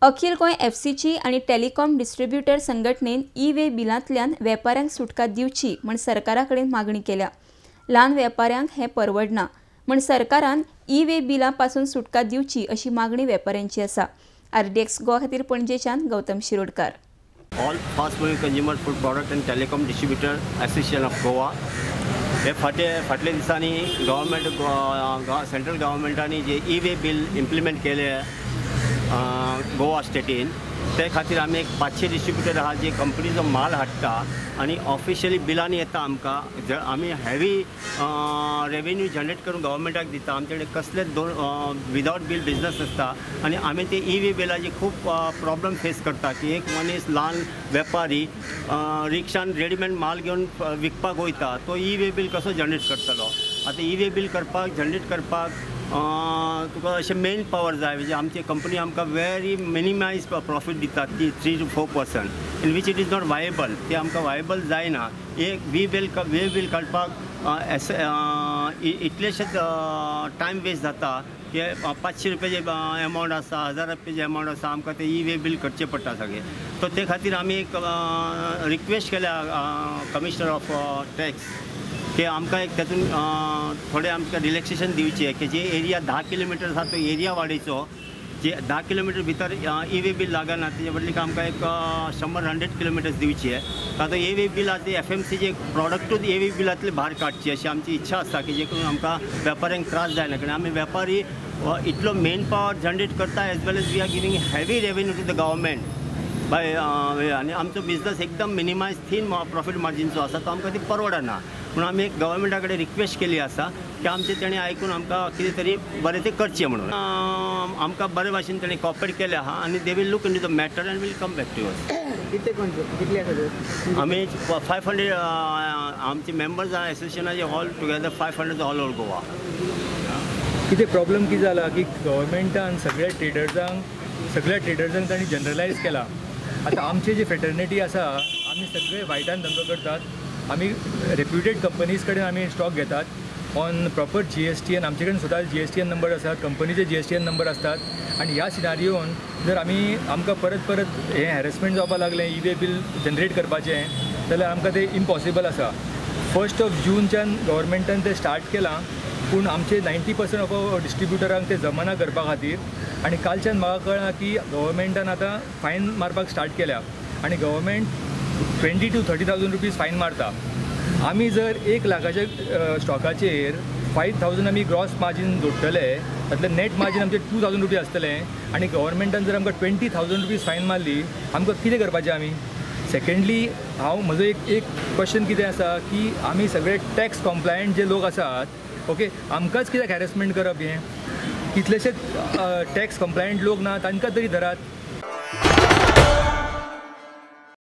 अखिल गोंय एफसीची आणि telecom distributor संघटनेन e-way बिलांतल्यान वेपाऱ्यांक सुटका दिवची म्हण सरकारा कडेन मागणी केल्या। ल्हान वेपाऱ्यांक हें परवडना म्हण सरकारान ई-वे बिलां पासून सुटका दिवची अशी मागणी वेपाऱ्यांची आसा। RDX गोवा खातीर पणजेच्यान Gautam Shirodkar. All fast moving consumer food product end telecom distributor association of Goa हे फाटल्या दिसांनी सेंट्रल गव्हर्मेंटानी जे ई-वे बिल इम्प्लिमेंट केले गोवा स्टेटीन ते खातीर आमी एक 500 डिस्ट्रीब्युटर आहा जे कंपनीचो माल हाडटा आनी ऑफिशियली बिलांनी येता आमकां आमी हेवी रेवेन्यू जनरेट करून गव्हर्मेंटाक दिता। आमचे कडेन कसलेच विदाउट बिल बिजनस नासता आनी आमी ते ई-वे बिलाची खूब प्रॉब्लम फेस करता की एक मनीस ल्हान वेपारी रिक्षान रेडीमेड माल घेवन विकपाक वयता तो ई-वे बिल कसो जनरेट करतलो। आतां ई-वे बिल करपाक जनरेट करपाक तुका अशें मेन पावर जाय म्हणजे आमची कंपनी आमकां वेरी मिनिमायज प्रॉफिट दिता ती 3 to 4% in which it is not viable. ते आमकां वायबल जायना। एक वे बिल काडपाक इतलेशेच टायम वेस्ट जाता की 500 रुपयाचे एमावंट आसा 1000 रुपयाचे एमावंट आसा आमकां ते ई-वे बिल करचें पडटा सगळें। सो ते खातीर आमी एक रिक्वेस्ट केल्या कमिशनर ऑफ टॅक्स की आमकां एक तातून थोडे आमकां रिलॅक्सेशन दिवचे की जे एरिया 10 किलोमिटर आसा तो एरिया वाडयचो। जे 10 किलोमिटर भितर ई-वे बिल लागना तेजे बदली आमकां एक 100-100 किलोमिटर्स दिवचे। आतां ई-वे बिल आतां FMCचे प्रॉडक्टूच ई-वे बिलांतले भायर काडची अशी आमची इच्छा आसा की जे करून आमकां वेपाऱ्यांक त्रास जायना। कारण आमी वेपारी इतलो मेन पावर जनरेट करता as well as we are giving heavy revenue to the government by आनी आमचो बिजनस एकदम मिनिमायज थीन प्रॉफिट मार्जिनचो आसा तो आमकां ती परवडना। म्हणून आमी एक गव्हर्मेंटा कडेन रिक्वेस्ट केली आसा की आमचे तेणें आयकून आमकां कितें तरी बरें ते करचें म्हणून आमकां बरे भाशेन तेणें कॉपरेट केलें आहा आनी they will look into the matter and will come back to us. कितले आसा आमी 500 आमचे मेंबर्स आहा एसोसिएशनाचे all together 500 all over Goa. कितें प्रॉब्लम कितें जाला की गव्हर्मेंटान सगळ्या ट्रेडर्सांक तांणी जनरलायज केला। आतां आमचे जे फेटर्निटी आसा आमी सगळे वायटान धंदो करतात। आमी रेप्युटेड कंपनीज कडेन आमी स्टॉक घेतात ऑन प्रॉपर GSTN। आमचे कडेन स्वता GSTN नंबर आसात, कंपनीचे GSTN नंबर असतात आनी ह्या सिनारियोन जर आमकां परत हें हॅरेसमेंट जावपाक लागलें ई-वे बिल जनरेट करपाचें जाल्यार आमकां तें इम्पॉसिबल आसा। 1 जूनच्यान गव्हर्मेंटान तें स्टार्ट केलां पूण आमचे 90% ऑफ डिस्ट्रीब्युटरांक ते जमाना करपा खातीर आनी कालच्यान म्हाका कळ्ळां की गव्हर्मेंटान आतां फायन मारपाक स्टार्ट केल्या आनी गव्हर्मेंट 20,000 to 30,000 रुपीज फायन मारता। आमी जर 1 लाखाच्या स्टॉकाचेर 5,000 आमी ग्रॉस मार्जीन जोडटले तातले नेट मार्जीन आमचे 2,000 रुपीज आसतलें आनी गव्हर्मेंटान जर आमकां 20,000 रुपीज फायन मारली आमकां कितें करपाचें आमी। सेकेंडली म्हजो एक क्वेश्चन कितें आसा की आमी सगळे टॅक्स कॉम्प्लायंट जे लोक आसात ओके आमकांच कित्याक हॅरेसमेंट करप हें कितलेशेच टॅक्स कम्प्लायंट लोक ना तांकां तरी धरात।